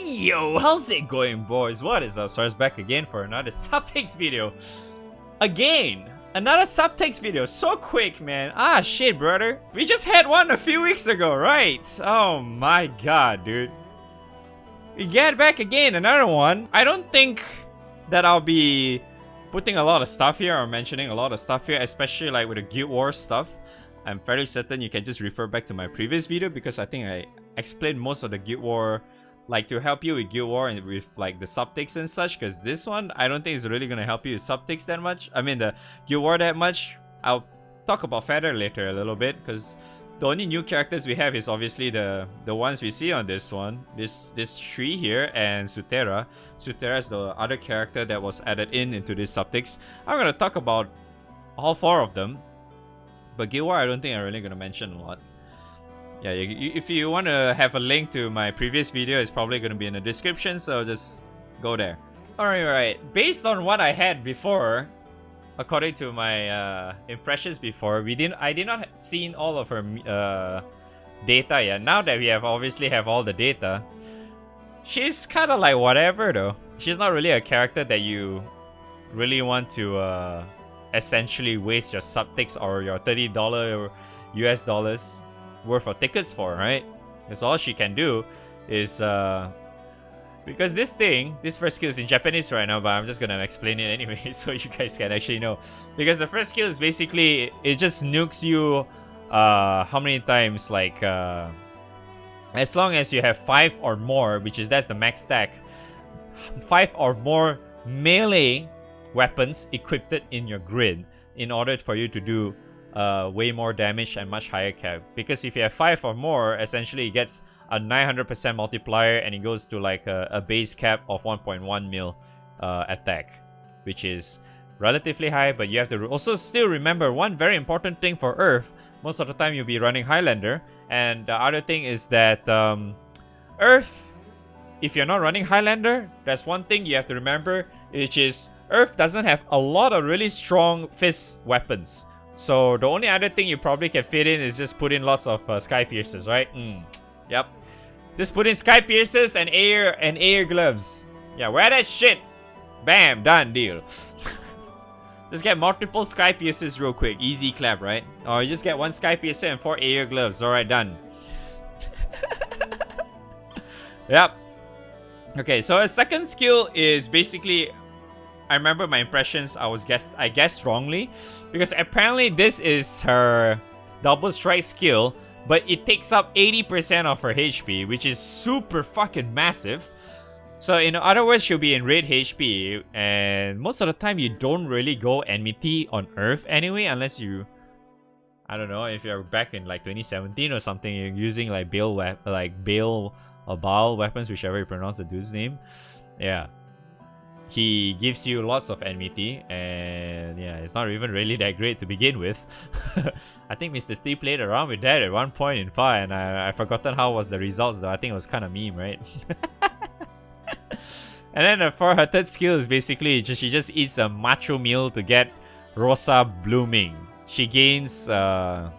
Yo, how's it going, boys? What is up? Sora's back again for another Suptix video. Again, another Suptix video. So quick, man. Ah, shit, brother. We just had one a few weeks ago, right? Oh my god, dude. We get back again, another one. I don't think that I'll be putting a lot of stuff here or mentioning a lot of stuff here, especially like with the Guild Wars stuff. I'm fairly certain you can just refer back to my previous video because I think I explained most of the Guild War, like to help you with Guild War and with like the Suptix and such, because this one I don't think is really gonna help you with Suptix that much. I mean the Guild War that much. I'll talk about Feather later a little bit because the only new characters we have is obviously the ones we see on this one. This tree here and Sutera. Sutera is the other character that was added into this Suptix. I'm gonna talk about all four of them. But Guild War, I don't think I'm really going to mention a lot. Yeah, if you want to have a link to my previous video, it's probably going to be in the description, so just go there. Alright. Based on what I had before, according to my impressions before, I did not see all of her data yet. Now that we obviously have all the data, she's kind of like whatever though. She's not really a character that you really want to essentially waste your Suptix or your $30 US dollars worth of tickets for, right? Because all she can do is because this first skill is in Japanese right now, but I'm just gonna explain it anyway so you guys can actually know. Because the first skill is basically it just nukes you how many times, like as long as you have 5 or more, that's the max stack, 5 or more melee weapons equipped in your grid in order for you to do way more damage and much higher cap. Because if you have 5 or more, essentially it gets a 900% multiplier and it goes to like a base cap of 1.1 mil attack, which is relatively high. But you have to also still remember one very important thing for Earth. Most of the time you'll be running Highlander, and the other thing is that Earth, if you're not running Highlander, that's one thing you have to remember, which is Earth doesn't have a lot of really strong fist weapons. So the only other thing you probably can fit in is just put in lots of Sky Piercers, right? Yep. Just put in Sky Piercers and air gloves. Yeah, wear that shit. Bam, done deal. Just get multiple Sky Piercers real quick. Easy clap, right? Or you just get 1 Sky Piercer and 4 air gloves. Alright, done. Yep. Okay, so a second skill is basically, I remember my impressions, I guessed wrongly, because apparently this is her double strike skill, but it takes up 80% of her HP, which is super fucking massive. So in other words, she'll be in red HP, and most of the time you don't really go enmity on Earth anyway, unless you, I don't know, if you're back in like 2017 or something, you're using like Bale or Baal weapons, whichever you pronounce the dude's name. Yeah. He gives you lots of enmity, and yeah, it's not even really that great to begin with. I think Mr. T played around with that at one point in FAR, and I've forgotten how was the results though. I think it was kind of meme, right? And then for her third skill is basically she just eats a macho meal to get Rosa blooming. She gains 4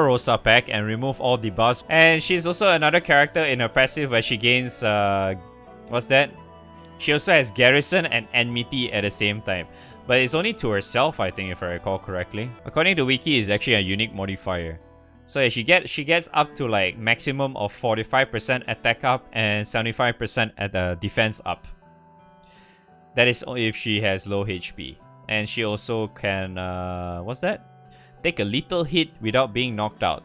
Rosa pack and remove all debuffs. And she's also another character in her passive where she gains what's that? She also has Garrison and Enmity at the same time. But it's only to herself, I think, if I recall correctly. According to Wiki, it's actually a unique modifier. So yeah, she gets up to like maximum of 45% attack up and 75% at the defense up. That is only if she has low HP. And she also can, what's that? Take a lethal hit without being knocked out.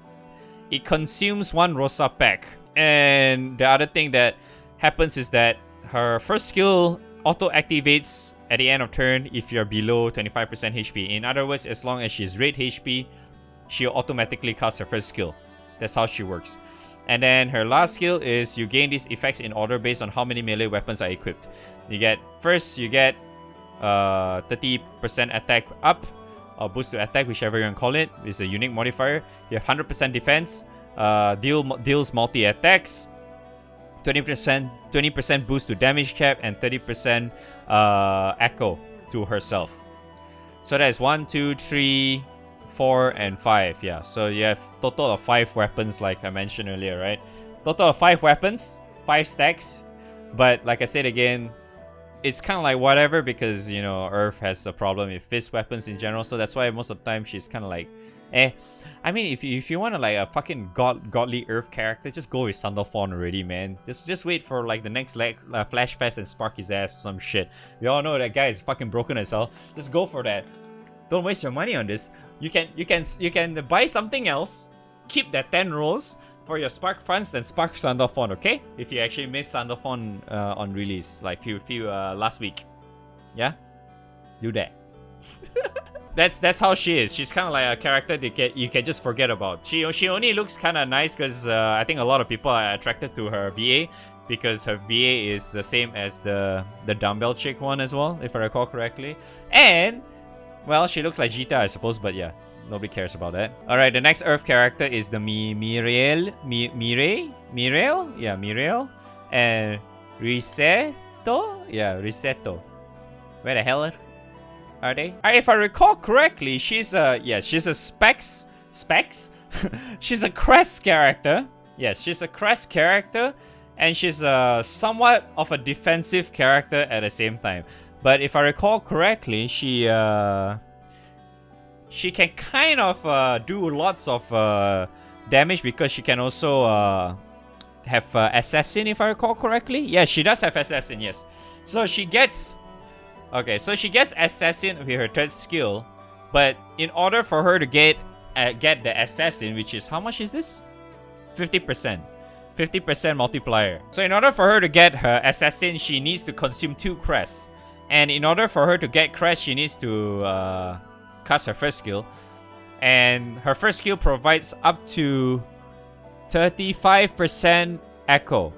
It consumes 1 Rosa pack. And the other thing that happens is that her first skill auto-activates at the end of turn if you're below 25% HP. In other words, as long as she's red HP, she'll automatically cast her first skill. That's how she works. And then her last skill is you gain these effects in order based on how many melee weapons are equipped. You get 30% attack up, or boost to attack, whichever you want to call it. It's a unique modifier. You have 100% defense, deals multi-attacks, 20% boost to damage cap, and 30% echo to herself. So that is 1, 2, 3, 4, and 5. Yeah, so you have total of 5 weapons like I mentioned earlier, right? Total of 5 weapons. 5 stacks. But like I said again, it's kind of like whatever, because, you know, Earth has a problem with fist weapons in general, so that's why most of the time she's kind of like, eh. I mean, if you want to like a fucking godly Earth character, just go with Sandalphon already, man. Just wait for like the next Flash Fest and spark his ass or some shit. We all know that guy is fucking broken as hell. Just go for that. Don't waste your money on this. You can buy something else. Keep that 10 rolls for your Spark Fronts, then Spark Sandalphon, okay? If you actually missed Sandalphon on release, like few last week. Yeah? Do that. That's how she is. She's kind of like a character that you can just forget about. She only looks kind of nice because I think a lot of people are attracted to her VA, because her VA is the same as the dumbbell chick one as well, if I recall correctly. And, well, she looks like Jita, I suppose, but yeah. Nobody cares about that. Alright, the next Earth character is the Miriel? Yeah, Miriel. And Riseto? Yeah, Riseto. Where the hell are they? If I recall correctly, she's a Specs? She's a Crest character. Yes, she's a Crest character. And she's somewhat of a defensive character at the same time. But if I recall correctly, she can kind of do lots of damage, because she can also have Assassin, if I recall correctly. Yeah, she does have Assassin, yes. So she gets... Okay, so she gets Assassin with her third skill. But in order for her to get the Assassin, which is... How much is this? 50%. 50% multiplier. So in order for her to get her Assassin, she needs to consume 2 crests. And in order for her to get crest, she needs to... cast her first skill, and her first skill provides up to 35% echo.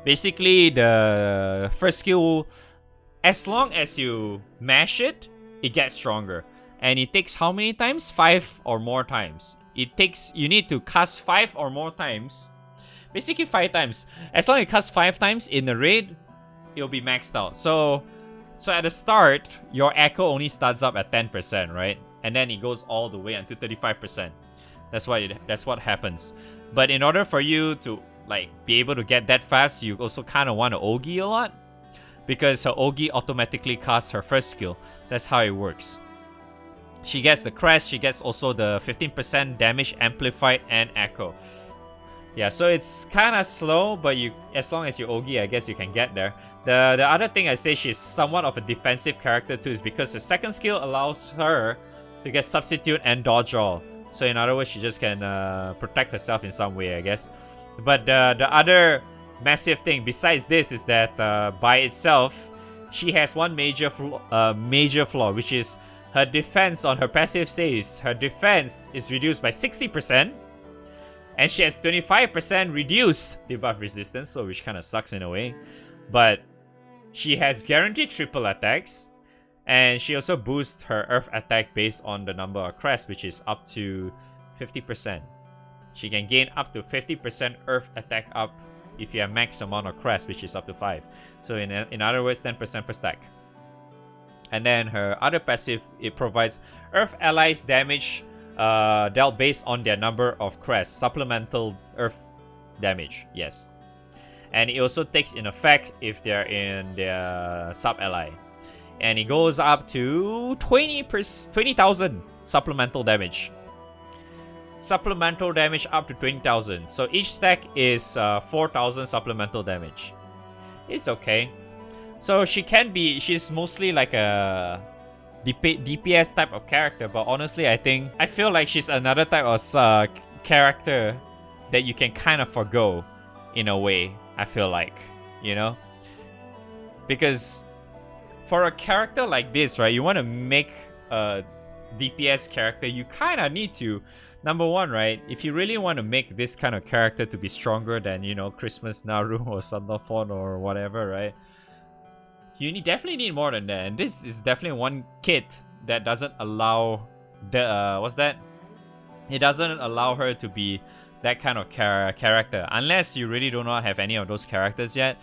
Basically, the first skill, as long as you mash it, it gets stronger. And it takes how many times? 5 or more times. You need to cast 5 or more times. Basically 5 times. As long as you cast 5 times in the raid, it'll be maxed out. So at the start, your echo only starts up at 10%, right? And then it goes all the way until 35%. That's what happens. But in order for you to like be able to get that fast, you also kind of want to Ogi a lot, because her Ogi automatically casts her first skill. That's how it works. She gets the crest, she gets also the 15% damage amplified and echo. Yeah, so it's kind of slow, but as long as you Ogi, I guess you can get there. The other thing I say she's somewhat of a defensive character too is because her second skill allows her to get substitute and dodge all. So in other words, she just can protect herself in some way, I guess. But the other massive thing besides this is that by itself, she has one major flaw, which is her defense on her passive says her defense is reduced by 60%. And she has 25% reduced debuff resistance, so which kind of sucks in a way. But she has guaranteed triple attacks. And she also boosts her earth attack based on the number of crests, which is up to 50%. She can gain up to 50% earth attack up if you have max amount of crests, which is up to 5. So in other words, 10% per stack. And then her other passive, it provides earth allies damage dealt based on their number of crests, supplemental earth damage, yes. And it also takes in effect if they're in their sub-ally. And it goes up to 20,000 supplemental damage. Supplemental damage up to 20,000. So each stack is 4,000 supplemental damage. It's okay. So she's mostly like a DPS type of character, but honestly I feel like she's another type of character that you can kind of forgo in a way, I feel like, you know? Because for a character like this, right, you want to make a DPS character, you kind of need to, number one, right, if you really want to make this kind of character to be stronger than, you know, Christmas Naru or Sandalphon or whatever, right, you definitely need more than that. And this is definitely one kit that doesn't allow the it doesn't allow her to be that kind of character, unless you really do not have any of those characters yet.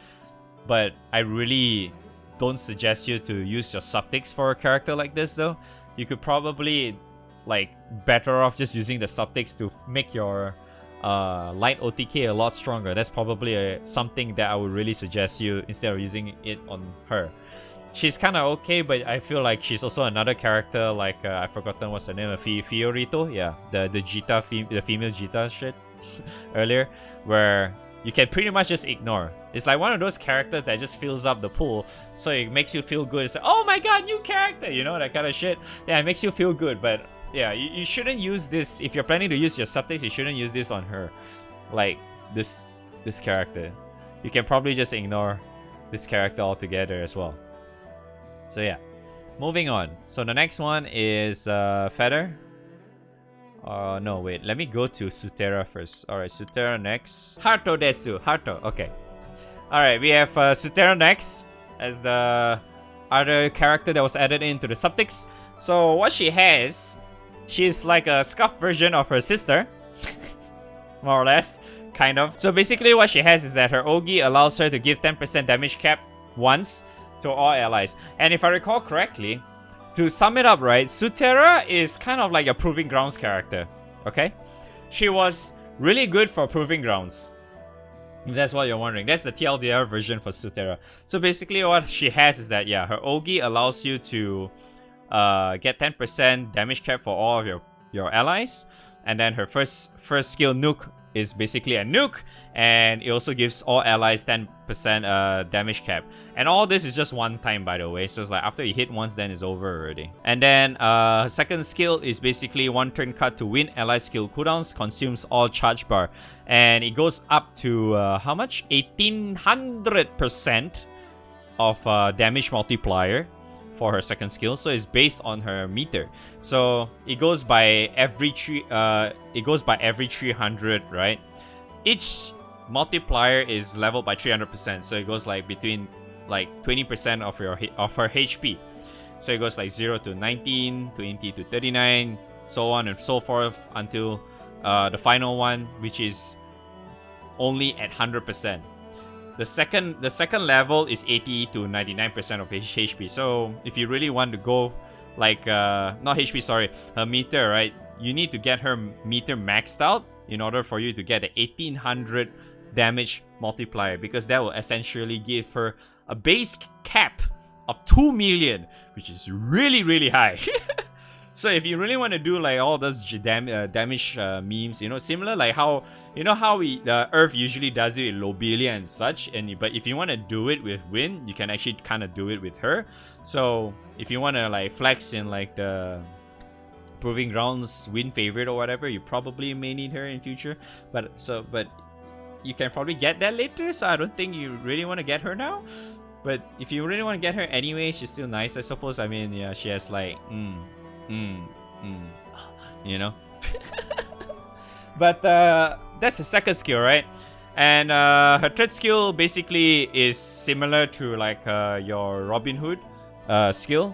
But I really don't suggest you to use your Suptix for a character like this though. You could probably like better off just using the Suptix to make your light OTK a lot stronger. That's probably something that I would really suggest you instead of using it on her. She's kind of okay, but I feel like she's also another character like I've forgotten what's her name, Fiorito. Yeah, the Jita, the female Jita shit earlier, where you can pretty much just ignore. It's like one of those characters that just fills up the pool, so it makes you feel good. It's like, oh my god, new character, you know, that kind of shit. Yeah, it makes you feel good, but yeah, you shouldn't use this. If you're planning to use your Suptix, you shouldn't use this on her. Like, this character. You can probably just ignore this character altogether as well. So yeah, moving on. So the next one is Feather. No, wait. Let me go to Sutera first. Alright, Sutera next. Harto desu. Harto. Okay. Alright, we have Sutera next as the other character that was added into the Suptix. So what she has, she's like a scuffed version of her sister. More or less. Kind of. So basically what she has is that her Ogi allows her to give 10% damage cap once to all allies. And if I recall correctly, to sum it up, right, Sutera is kind of like a Proving Grounds character, okay? She was really good for Proving Grounds. If that's what you're wondering. That's the TLDR version for Sutera. So basically what she has is that, yeah, her Ogi allows you to get 10% damage cap for all of your allies. And then her first skill, Nuke, is basically a nuke, and it also gives all allies 10% damage cap. And all this is just one time, by the way, so it's like after you hit once, then it's over already. And then her second skill is basically one turn cut to win ally skill cooldowns, consumes all charge bar, and it goes up to how much? 1800% of damage multiplier for her second skill. So it's based on her meter, so it goes by every 300, right? Each multiplier is leveled by 300%, so it goes like between like 20% of her HP. So it goes like 0 to 19, 20 to 39, so on and so forth until the final one, which is only at 100%. The second level is 80 to 99% of HP. So if you really want to go like not HP, sorry, her meter, right? You need to get her meter maxed out in order for you to get the 1800 damage multiplier, because that will essentially give her a base cap of 2 million, which is really high. So if you really want to do like all those damage memes, you know, similar like how, you know how the Earth usually does it with Lobelia and such, but if you want to do it with Wind, you can actually kind of do it with her. So if you want to like flex in like the Proving Grounds Wind favorite or whatever, you probably may need her in future. But you can probably get that later, so I don't think you really want to get her now. But if you really want to get her anyway, she's still nice, I suppose. I mean, yeah, she has like you know. But that's the second skill, right? And her third skill basically is similar to like your Robin Hood skill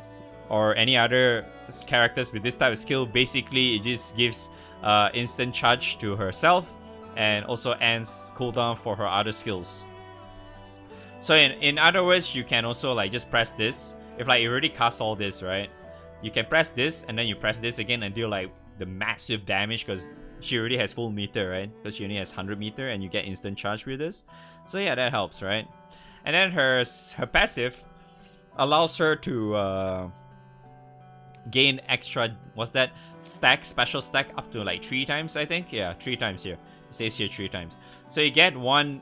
or any other characters with this type of skill. Basically, it just gives instant charge to herself and also ends cooldown for her other skills. So in other words, you can also like just press this. If like you already cast all this, right? You can press this and then you press this again and deal like the massive damage, because she already has full meter, right? Because she only has 100 meter and you get instant charge with this. So yeah, that helps, right? And then her passive allows her to gain extra, what's that? Special stack up to like 3 times, I think. Yeah, 3 times here. It says here 3 times. So you get 1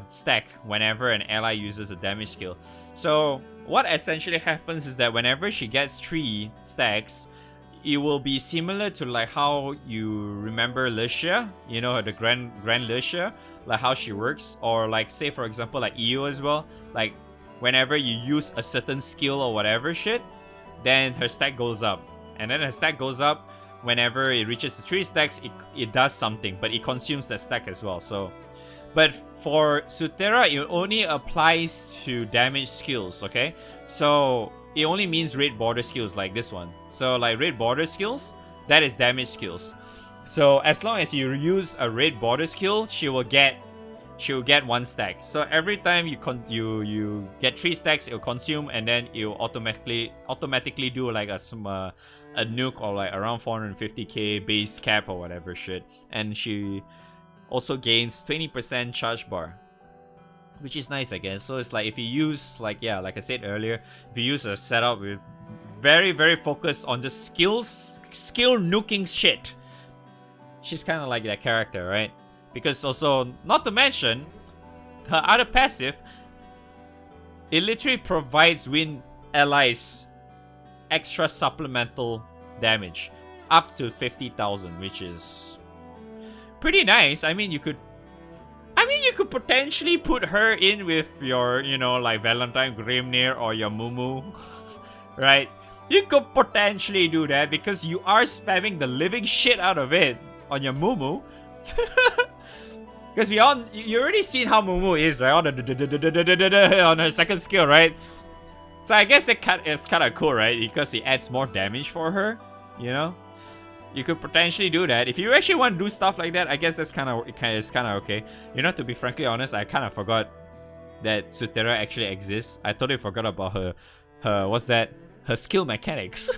stack whenever an ally uses a damage skill. So what essentially happens is that whenever she gets 3 stacks, it will be similar to like how you remember Lucia, you know, the Grand Lucia, like how she works. Or like say for example like Io as well, like whenever you use a certain skill or whatever shit, then her stack goes up. And then her stack goes up whenever it reaches the 3 stacks, it does something, but it consumes that stack as well. So, but for Sutera, it only applies to damage skills, okay? So it only means red border skills like this one. So like red border skills, that is damage skills. So as long as you use a red border skill, she will get 1 stack. So every time you get 3 stacks, it'll consume, and then it'll automatically do like a nuke or like around 450k base cap or whatever shit. And she also gains 20% charge bar, which is nice, I guess. So it's like if you use, like, yeah, like I said earlier, if you use a setup with very focused on just skill nuking shit, she's kind of like that character, right? Because also, not to mention, her other passive, it literally provides Wind allies extra supplemental damage up to 50,000, which is pretty nice. I mean, you could potentially put her in with your, you know, like Valentine Grimnir or your Mumu, right? You could potentially do that because you are spamming the living shit out of it on your Mumu. Because you already seen how Mumu is, right? On her second skill, right? So I guess it's kind of cool, right? Because it adds more damage for her, you know? You could potentially do that. If you actually want to do stuff like that, I guess that's kind of okay. You know, to be frankly honest, I kind of forgot that Sutera actually exists. I totally forgot about her her skill mechanics.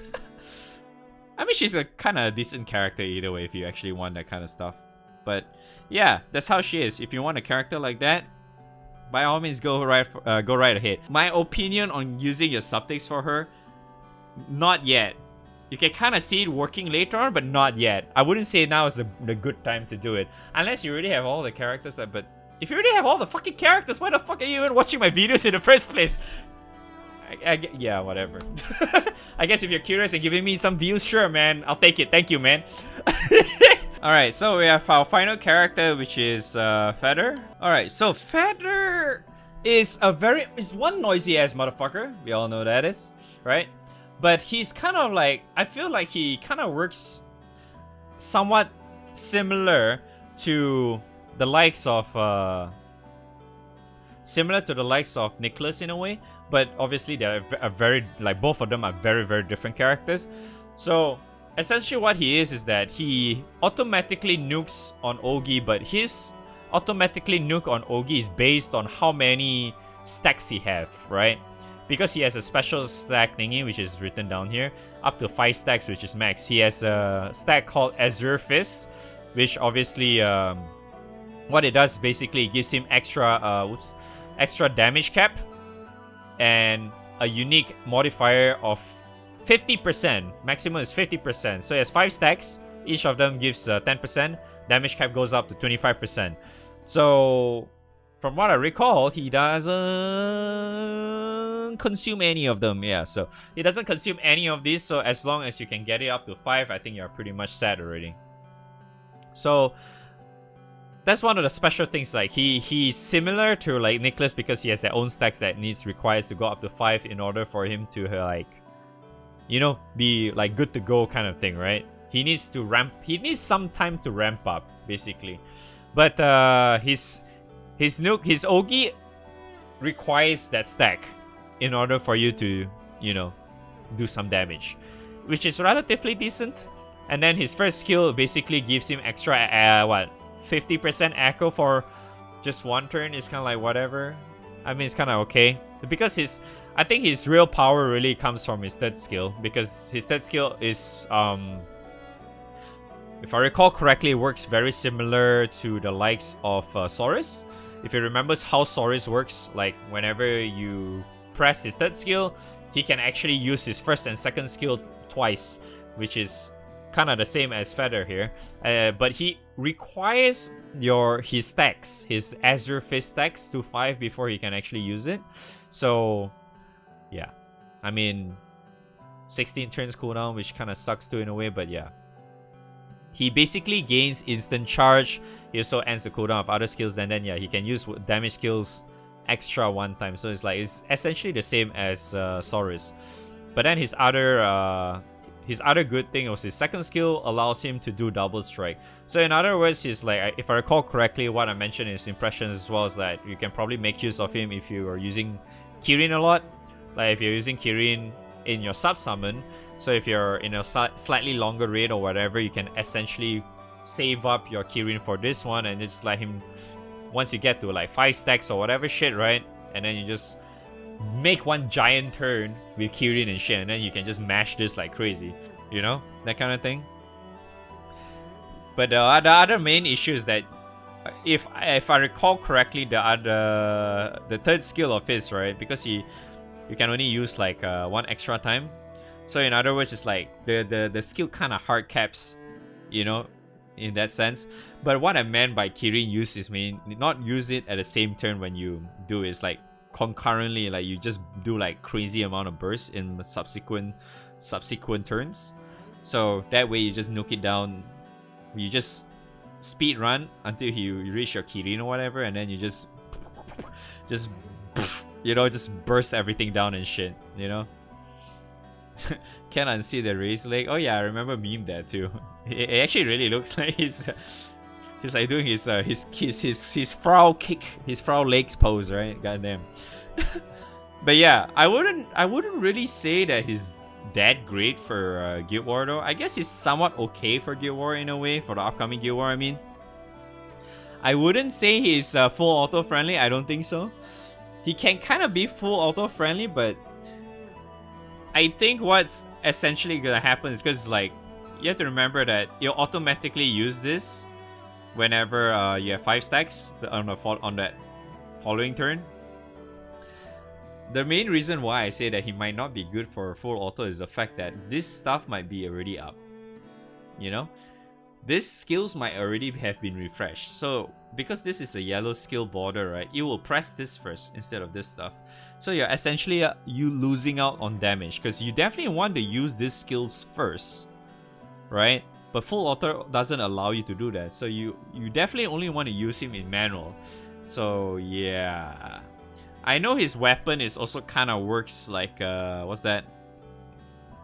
I mean, she's a kind of decent character either way if you actually want that kind of stuff. But yeah, that's how she is. If you want a character like that, by all means, go right ahead. My opinion on using your Suptix for her, not yet. You can kind of see it working later on, but not yet. I wouldn't say now is the good time to do it. Unless you already have all the characters. But if you already have all the fucking characters, why the fuck are you even watching my videos in the first place? Yeah, whatever. I guess if you're curious and giving me some views, sure, man. I'll take it. Thank you, man. Alright, so we have our final character, which is Feather. Alright, so Feather is one noisy ass motherfucker. We all know that is, right? But he's kind of like, I feel like he kind of works somewhat similar to the likes of Nicholas in a way, but obviously they're very, like, both of them are very different characters. So essentially what he is that he automatically nukes on Ogi, but his automatically nuke on Ogi is based on how many stacks he have, right? Because he has a special stack thingy, which is written down here, up to 5 stacks, which is max. He has a stack called Azure Fist, which obviously, what it does basically, it gives him extra damage cap and a unique modifier of 50%. Maximum is 50%. So he has 5 stacks. Each of them gives 10%. Damage cap goes up to 25%. So from what I recall, he doesn't consume any of them. Yeah, so he doesn't consume any of these. So as long as you can get it up to 5, I think you're pretty much set already. So that's one of the special things. Like he's similar to like Nicholas because he has their own stacks that requires to go up to 5 in order for him to like, you know, be like good to go kind of thing, right? He needs some time to ramp up basically. But his Ogi requires that stack in order for you to, you know, do some damage, which is relatively decent. And then his first skill basically gives him extra 50% echo for just one turn. Is kind of like whatever. I mean, it's kind of okay because I think his real power really comes from his third skill, because his third skill is if I recall correctly, it works very similar to the likes of Sora's. If you remember how Sora's works, like whenever you press his third skill, he can actually use his first and second skill twice, which is kind of the same as Feather here. But he requires his stacks, his Azure Fist stacks to 5 before he can actually use it. So yeah, I mean 16 turns cooldown, which kind of sucks too in a way, but yeah. He basically gains instant charge. He also ends the cooldown of other skills, and then yeah, he can use damage skills extra one time. So it's essentially the same as Sora's. But then his other good thing was his second skill allows him to do double strike. So in other words, he's like, if I recall correctly, what I mentioned in his impressions as well, is that you can probably make use of him if you are using Kirin a lot. Like if you're using Kirin in your sub summon, so if you're in a slightly longer raid or whatever, you can essentially save up your Kirin for this one and just let him, once you get to like 5 stacks or whatever shit, right? And then you just make one giant turn with Kirin and shit, and then you can just mash this like crazy, you know, that kind of thing. But the other main issue is that if I recall correctly, the third skill of his, right? Because you can only use like one extra time. So in other words, it's like the skill kind of hard caps, you know, in that sense. But what I meant by Kirin use is not use it at the same turn when you do it. It's like concurrently, like you just do like crazy amount of bursts in the subsequent turns. So that way you just nuke it down. You just speed run until you reach your Kirin or whatever, and then you just you know, just burst everything down and shit, you know. Can't unsee the raised leg. Oh yeah, I remember meme that too. It actually really looks like he's like doing his frau kick, his frau legs pose, right? Goddamn. But yeah, I wouldn't really say that he's that great for Guild War though. I guess he's somewhat okay for Guild War in a way, for the upcoming Guild War. I mean, I wouldn't say he's full auto friendly. I don't think so. He can kind of be full auto friendly, but I think what's essentially gonna happen is because like you have to remember that you'll automatically use this whenever you have 5 stacks on that following turn. The main reason why I say that he might not be good for full auto is the fact that this stuff might be already up. You know? These skills might already have been refreshed. So, because this is a yellow skill border, right? You will press this first instead of this stuff. So you're essentially you losing out on damage. Because you definitely want to use these skills first. Right? But full auto doesn't allow you to do that. So you definitely only want to use him in manual. So yeah. I know his weapon is also kind of works like, what's that?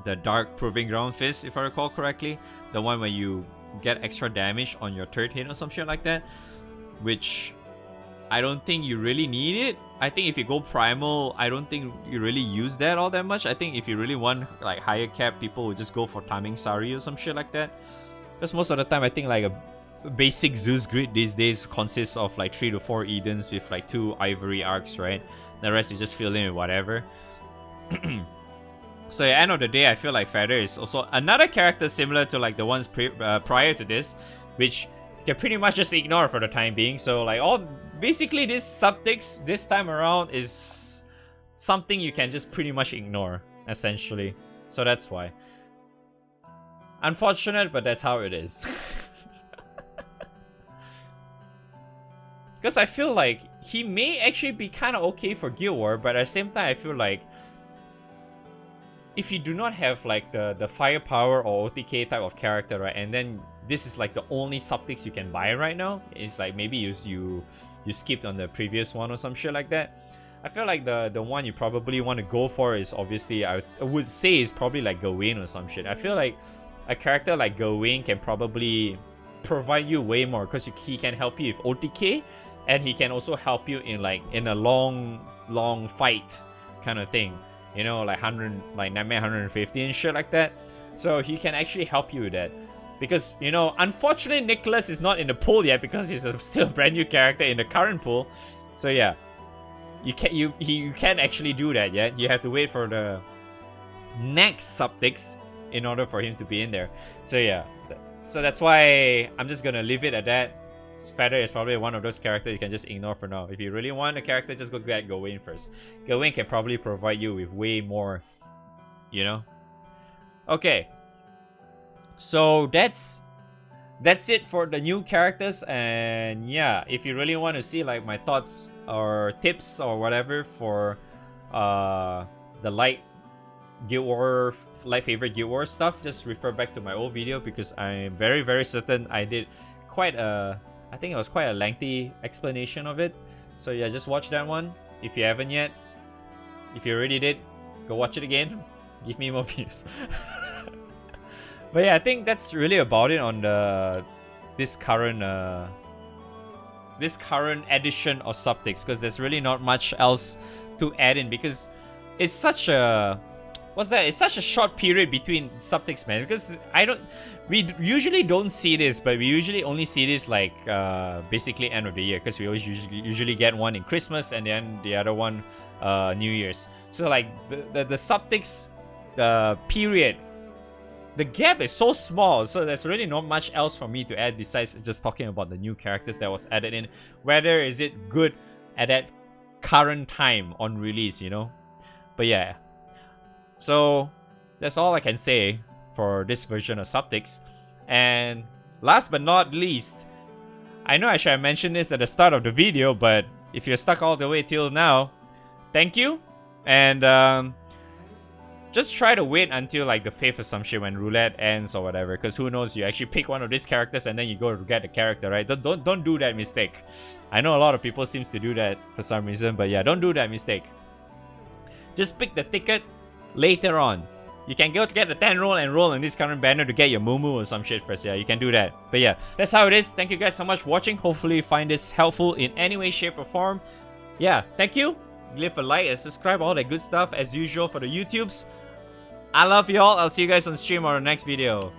The Dark Proving Ground Fist, if I recall correctly. The one where you get extra damage on your third hit or some shit like that. Which I don't think you really need it. I think if you go primal, I don't think you really use that all that much. I think if you really want like higher cap, people will just go for Timing Sari or some shit like that. Because most of the time, I think like a basic Zeus grid these days consists of like 3 to 4 Edens with like 2 Ivory Arcs, right? The rest you just fill in with whatever. So at the end of the day, I feel like Feather is also another character similar to like the ones prior to this, which you can pretty much just ignore for the time being. So like basically this Suptix this time around is something you can just pretty much ignore, essentially. So that's why. Unfortunate, but that's how it is. Because I feel like he may actually be kind of okay for Guild War, but at the same time I feel like if you do not have like the firepower or OTK type of character, right, and then this is like the only Suptix you can buy right now, it's like maybe you skipped on the previous one or some shit like that. I feel like the one you probably want to go for is obviously, I would say, is probably like Gawain or some shit. I feel like a character like Gawain can probably provide you way more because he can help you with OTK, and he can also help you in a long fight kind of thing. You know, like 100, like Nightmare 150 and shit like that. So he can actually help you with that. Because, you know, unfortunately Nicholas is not in the pool yet because he's still a brand new character in the current pool. So yeah, you can't actually do that yet. You have to wait for the next Suptix in order for him to be in there. So yeah, so that's why I'm just gonna leave it at that. Feather is probably one of those characters you can just ignore for now. If you really want a character, just go get Gawain first. Gawain can probably provide you with way more, you know? Okay. So that's it for the new characters, and yeah, if you really want to see like my thoughts or tips or whatever for the light favorite Guild War stuff, just refer back to my old video because I'm very certain I did quite a, I think it was quite a lengthy explanation of it. So yeah, just watch that one if you haven't yet. If you already did, go watch it again. Give me more views. But yeah, I think that's really about it on this current edition of Suptix, because there's really not much else to add in because it's such a it's such a short period between Suptix, man. Because we usually don't see this, but we usually only see this like basically end of the year, because we always usually get one in Christmas and then the other one New Year's. So like the Suptix period the gap is so small, so there's really not much else for me to add besides just talking about the new characters that was added in. Whether is it good at that current time on release, you know? But yeah. So that's all I can say for this version of Suptix. And last but not least, I know I should have mentioned this at the start of the video, but if you're stuck all the way till now, thank you. And just try to wait until like the 5th or some shit when roulette ends or whatever, because who knows, you actually pick one of these characters and then you go to get the character, right? Don't do that mistake. I know a lot of people seems to do that for some reason, but yeah, don't do that mistake. Just pick the ticket later on. You can go to get the 10 roll and roll in this current banner to get your Mumu or some shit first. Yeah, you can do that. But yeah, that's how it is. Thank you guys so much for watching. Hopefully you find this helpful in any way, shape or form. Yeah, thank you. Leave a like and subscribe, all that good stuff as usual for the YouTubes. I love y'all. I'll see you guys on stream or the next video.